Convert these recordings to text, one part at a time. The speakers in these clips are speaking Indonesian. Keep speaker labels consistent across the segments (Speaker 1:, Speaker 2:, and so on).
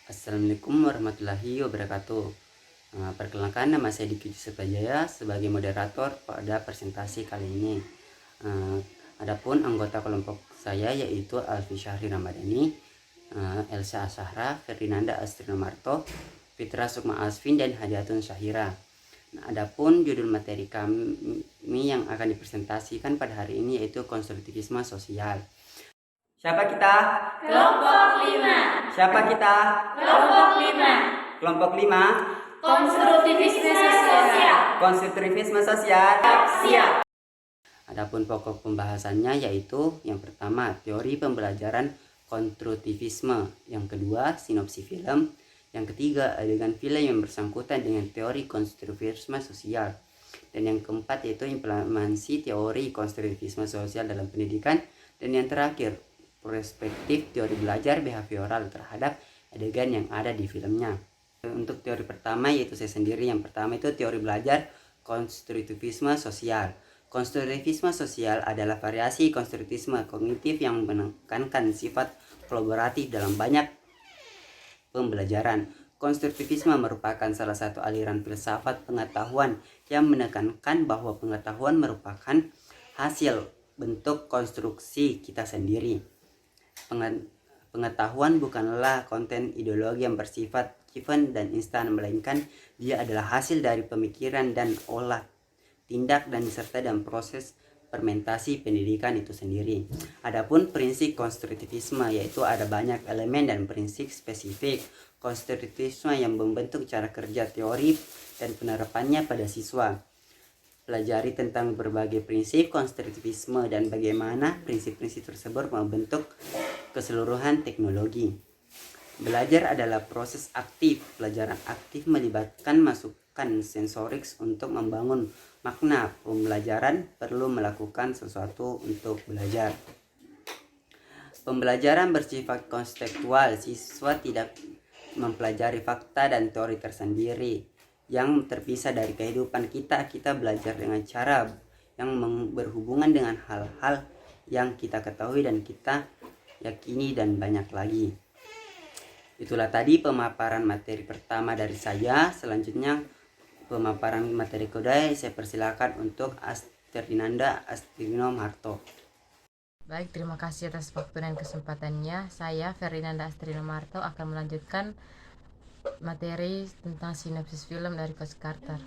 Speaker 1: Assalamualaikum warahmatullahi wabarakatuh. Perkenalkan, nama saya Diki Yusuf Jaya sebagai moderator pada presentasi kali ini. Adapun anggota kelompok saya yaitu Alfi Syahri Ramadhani, Elsa Asahra, Ferdinanda Astrinomarto, Fitra Sukma Asvin, dan Hadiatun Syahira. Adapun judul materi kami yang akan dipresentasikan pada hari ini yaitu konstruktivisme sosial. Siapa kita?
Speaker 2: Kelompok 5.
Speaker 1: Siapa kita?
Speaker 2: Kelompok 5.
Speaker 1: Kelompok 5.
Speaker 2: Konstruktivisme sosial.
Speaker 1: Konstruktivisme sosial.
Speaker 2: Siap.
Speaker 1: Adapun pokok pembahasannya yaitu yang pertama teori pembelajaran konstruktivisme, yang kedua sinopsis film, yang ketiga adegan film yang bersangkutan dengan teori konstruktivisme sosial, dan yang keempat yaitu implementasi teori konstruktivisme sosial dalam pendidikan, dan yang terakhir perspektif teori belajar behavioral terhadap adegan yang ada di filmnya. Untuk teori pertama yaitu saya sendiri. Yang pertama itu teori belajar konstruktivisme sosial. Konstruktivisme sosial adalah variasi konstruktivisme kognitif yang menekankan sifat kolaboratif dalam banyak pembelajaran. Konstruktivisme merupakan salah satu aliran filsafat pengetahuan yang menekankan bahwa pengetahuan merupakan hasil bentuk konstruksi kita sendiri. Pengetahuan bukanlah konten ideologi yang bersifat given dan instan, melainkan dia adalah hasil dari pemikiran dan olah tindak dan disertai dalam proses fermentasi pendidikan itu sendiri. Adapun prinsip konstruktivisme yaitu ada banyak elemen dan prinsip spesifik konstruktivisme yang membentuk cara kerja teori dan penerapannya pada siswa. Pelajari tentang berbagai prinsip konstruktivisme dan bagaimana prinsip-prinsip tersebut membentuk keseluruhan teknologi. Belajar adalah proses aktif. Pelajaran aktif melibatkan masukan sensorik untuk membangun makna. Pembelajaran perlu melakukan sesuatu untuk belajar. Pembelajaran bersifat konseptual. Siswa tidak mempelajari fakta dan teori tersendiri yang terpisah dari kehidupan kita. Kita belajar dengan cara yang berhubungan dengan hal-hal yang kita ketahui dan kita yakini dan banyak lagi. Itulah tadi pemaparan materi pertama dari saya. Selanjutnya pemaparan materi kedua saya persilakan untuk Ferdinanda Astrinomarto.
Speaker 3: Baik, terima kasih atas waktu dan kesempatannya. Saya Ferdinanda Astrinomarto akan melanjutkan materi tentang sinopsis film dari Coach Carter.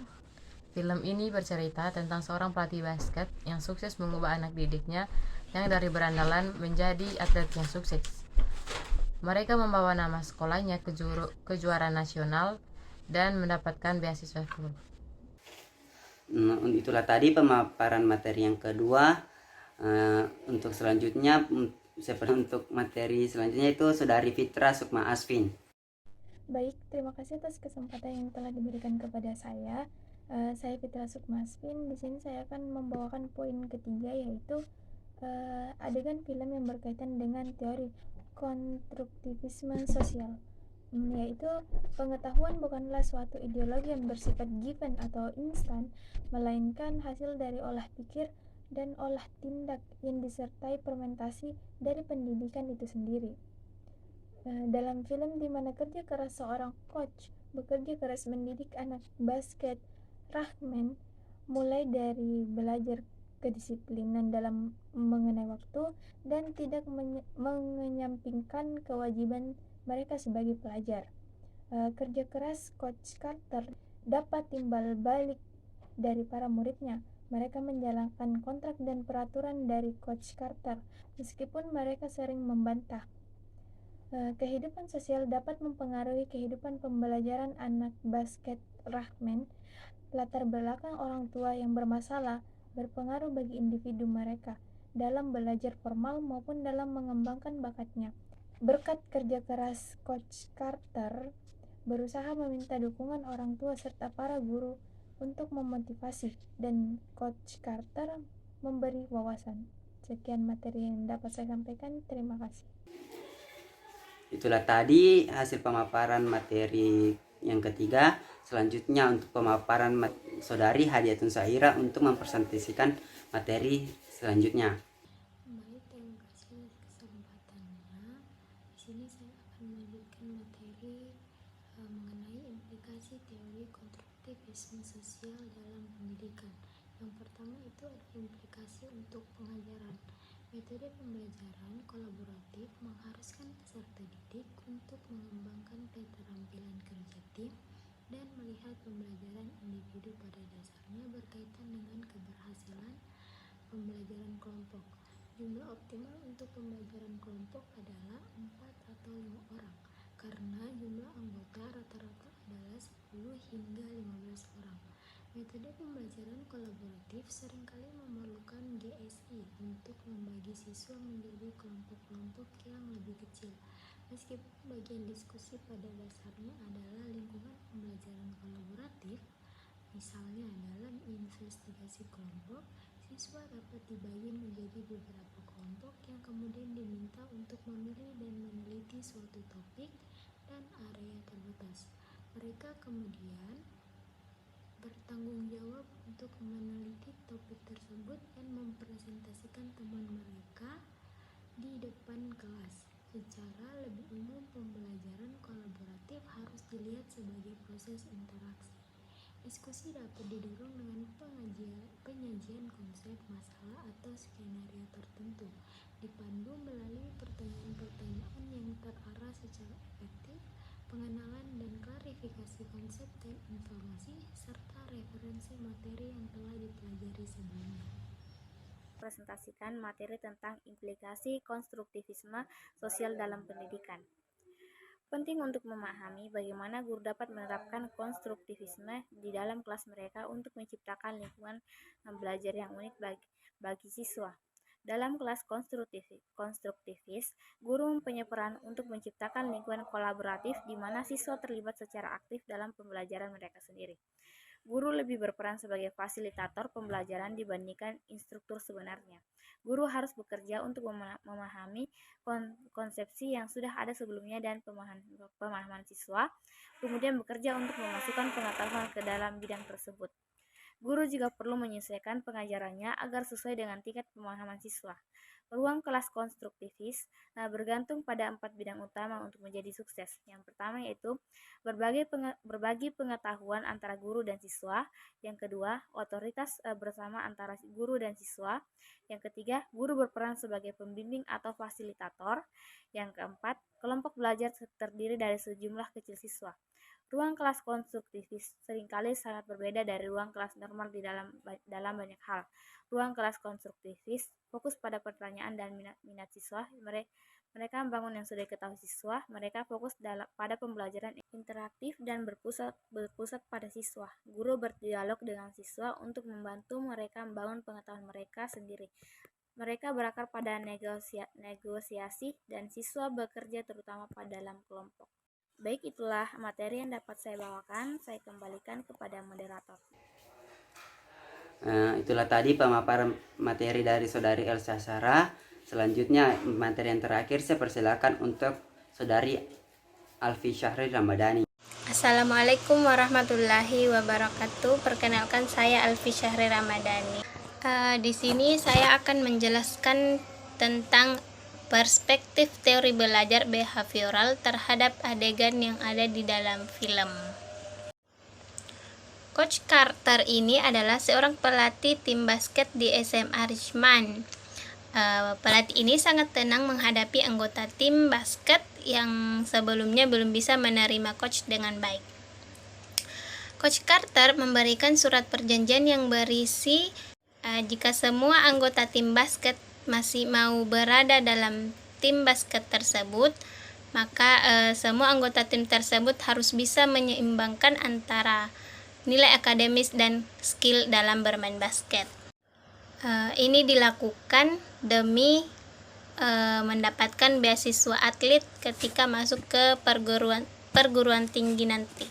Speaker 3: Film ini bercerita tentang seorang pelatih basket yang sukses mengubah anak didiknya yang dari berandalan menjadi atlet yang sukses. Mereka membawa nama sekolahnya ke kejuaraan nasional dan mendapatkan beasiswa full.
Speaker 1: Itulah tadi pemaparan materi yang kedua. Untuk selanjutnya, untuk materi selanjutnya itu Saudari Fitra Sukma Asvin.
Speaker 4: Baik, terima kasih atas kesempatan yang telah diberikan kepada saya. Saya Fitra Sukma Asvin. Di sini saya akan membawakan poin ketiga yaitu adegan film yang berkaitan dengan teori konstruktivisme sosial, yaitu pengetahuan bukanlah suatu ideologi yang bersifat given atau instan, melainkan hasil dari olah pikir dan olah tindak yang disertai fermentasi dari pendidikan itu sendiri. Dalam film di mana kerja keras seorang coach bekerja keras mendidik anak basket Rahman, mulai dari belajar kedisiplinan dalam mengenai waktu dan tidak menyampingkan kewajiban mereka sebagai pelajar. Kerja keras Coach Carter dapat timbal balik dari para muridnya. Mereka menjalankan kontrak dan peraturan dari Coach Carter meskipun mereka sering membantah. Kehidupan sosial dapat mempengaruhi kehidupan pembelajaran anak basket Rahman. Latar belakang orang tua yang bermasalah berpengaruh bagi individu mereka dalam belajar formal maupun dalam mengembangkan bakatnya. Berkat kerja keras Coach Carter berusaha meminta dukungan orang tua serta para guru untuk memotivasi, dan Coach Carter memberi wawasan. Sekian materi yang dapat saya sampaikan. Terima kasih.
Speaker 1: Itulah tadi hasil pemaparan materi yang ketiga. Selanjutnya untuk pemaparan Saudari Hadiatun Syahira untuk mempresentasikan materi selanjutnya.
Speaker 5: Baik, terima kasih atas kesempatannya. Di sini saya akan melanjutkan materi mengenai implikasi teori konstruktivisme sosial dalam pendidikan. Yang pertama itu ada implikasi untuk pengajaran. Metode pembelajaran kolaboratif mengharuskan peserta didik untuk mengembangkan keterampilan kerja tim dan melihat pembelajaran individu pada dasarnya berkaitan dengan keberhasilan pembelajaran kelompok. Jumlah optimal untuk pembelajaran kelompok adalah 4 atau 5 orang, karena jumlah anggota rata-rata adalah 10 hingga 15 orang. Metode pembelajaran kolaboratif seringkali memerlukan GSI untuk membagi siswa menjadi kelompok-kelompok yang lebih kecil. Meskipun bagian diskusi pada dasarnya adalah lingkungan pembelajaran kolaboratif, misalnya dalam investigasi kelompok, siswa dapat dibagi menjadi beberapa kelompok yang kemudian diminta untuk memilih dan meneliti suatu topik dan area terbatas. Mereka kemudian bertanggung jawab untuk meneliti topik tersebut dan mempresentasikan teman mereka di depan kelas. Secara lebih umum, pembelajaran kolaboratif harus dilihat sebagai proses interaksi. Diskusi dapat didorong dengan penyajian konsep, masalah, atau skenario tertentu, dipandu melalui pertanyaan-pertanyaan yang terarah secara efektif, pengenalan dan klarifikasi konsep dan informasi, serta referensi materi yang telah dipelajari sebelumnya.
Speaker 6: Presentasikan materi tentang implikasi konstruktivisme sosial dalam pendidikan. Penting untuk memahami bagaimana guru dapat menerapkan konstruktivisme di dalam kelas mereka untuk menciptakan lingkungan belajar yang unik bagi siswa. Dalam kelas konstruktivis, guru mempunyai peran untuk menciptakan lingkungan kolaboratif di mana siswa terlibat secara aktif dalam pembelajaran mereka sendiri. Guru lebih berperan sebagai fasilitator pembelajaran dibandingkan instruktur sebenarnya. Guru harus bekerja untuk memahami konsepsi yang sudah ada sebelumnya dan pemahaman siswa, kemudian bekerja untuk memasukkan pengetahuan ke dalam bidang tersebut. Guru juga perlu menyesuaikan pengajarannya agar sesuai dengan tingkat pemahaman siswa. Ruang kelas konstruktivis bergantung pada 4 bidang utama untuk menjadi sukses. Yang pertama yaitu berbagi pengetahuan antara guru dan siswa. Yang kedua, otoritas bersama antara guru dan siswa. Yang ketiga, guru berperan sebagai pembimbing atau fasilitator. Yang keempat, kelompok belajar terdiri dari sejumlah kecil siswa. Ruang kelas konstruktivis seringkali sangat berbeda dari ruang kelas normal di dalam banyak hal. Ruang kelas konstruktivis fokus pada pertanyaan dan minat siswa. Mereka membangun yang sudah diketahui siswa. Mereka fokus pada pembelajaran interaktif dan berpusat pada siswa. Guru berdialog dengan siswa untuk membantu mereka membangun pengetahuan mereka sendiri. Mereka berakar pada negosiasi dan siswa bekerja terutama pada dalam kelompok. Baik, itulah materi yang dapat saya bawakan. Saya kembalikan kepada moderator.
Speaker 1: Itulah tadi pemaparan materi dari Saudari Elsa Sarah. Selanjutnya materi yang terakhir saya persilakan untuk Saudari Alfi Syahri Ramadhani.
Speaker 7: Assalamualaikum warahmatullahi wabarakatuh. Perkenalkan, saya Alfi Syahri Ramadhani. Di sini saya akan menjelaskan tentang perspektif teori belajar behavioral terhadap adegan yang ada di dalam film. Coach Carter ini adalah seorang pelatih tim basket di SMA Richmond. Pelatih ini sangat tenang menghadapi anggota tim basket yang sebelumnya belum bisa menerima coach dengan baik. Coach Carter memberikan surat perjanjian yang berisi jika semua anggota tim basket masih mau berada dalam tim basket tersebut, maka semua anggota tim tersebut harus bisa menyeimbangkan antara nilai akademis dan skill dalam bermain basket. Ini dilakukan demi mendapatkan beasiswa atlet ketika masuk ke perguruan tinggi nanti.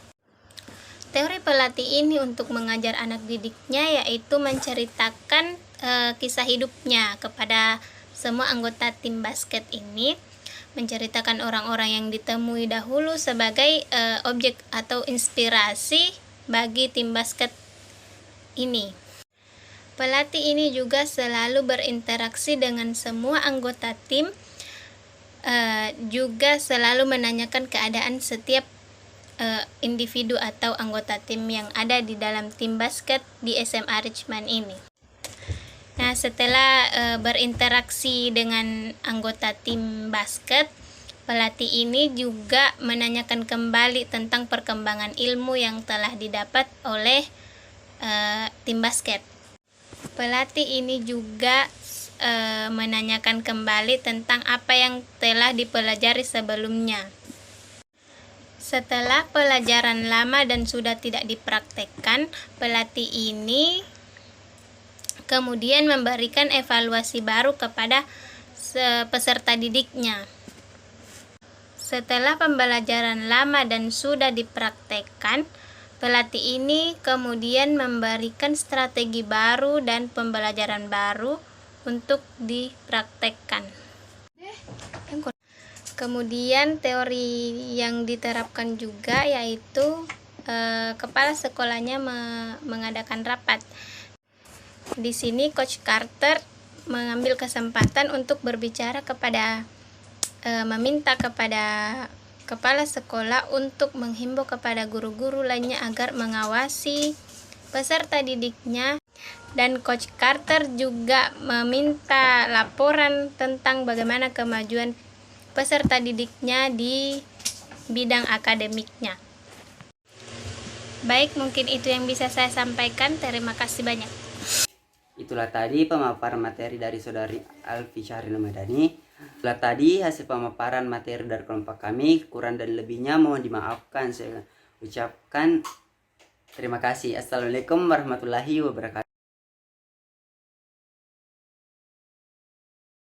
Speaker 7: Teori pelatih ini untuk mengajar anak didiknya yaitu menceritakan kisah hidupnya kepada semua anggota tim basket ini, menceritakan orang-orang yang ditemui dahulu sebagai objek atau inspirasi bagi tim basket ini. Pelatih ini juga selalu berinteraksi dengan semua anggota tim, juga selalu menanyakan keadaan setiap individu atau anggota tim yang ada di dalam tim basket di SMA Richmond ini. Nah, setelah berinteraksi dengan anggota tim basket, pelatih ini juga menanyakan kembali tentang perkembangan ilmu yang telah didapat oleh tim basket. Pelatih ini juga menanyakan kembali tentang apa yang telah dipelajari sebelumnya. Setelah pelajaran lama dan sudah tidak dipraktekkan, pelatih ini kemudian memberikan evaluasi baru kepada peserta didiknya. Setelah pembelajaran lama dan sudah dipraktekkan, pelatih ini kemudian memberikan strategi baru dan pembelajaran baru untuk dipraktekkan. Kemudian teori yang diterapkan juga yaitu kepala sekolahnya mengadakan rapat. Di sini Coach Carter mengambil kesempatan untuk berbicara meminta kepada kepala sekolah untuk menghimbau kepada guru-guru lainnya agar mengawasi peserta didiknya, dan Coach Carter juga meminta laporan tentang bagaimana kemajuan peserta didiknya di bidang akademiknya. Baik, mungkin itu yang bisa saya sampaikan. Terima kasih banyak.
Speaker 1: Itulah tadi pemaparan materi dari Saudari Alfi Syahrina Madani. Itulah tadi hasil pemaparan materi dari kelompok kami. Kurang dan lebihnya mohon dimaafkan. Saya ucapkan terima kasih. Assalamualaikum warahmatullahi wabarakatuh.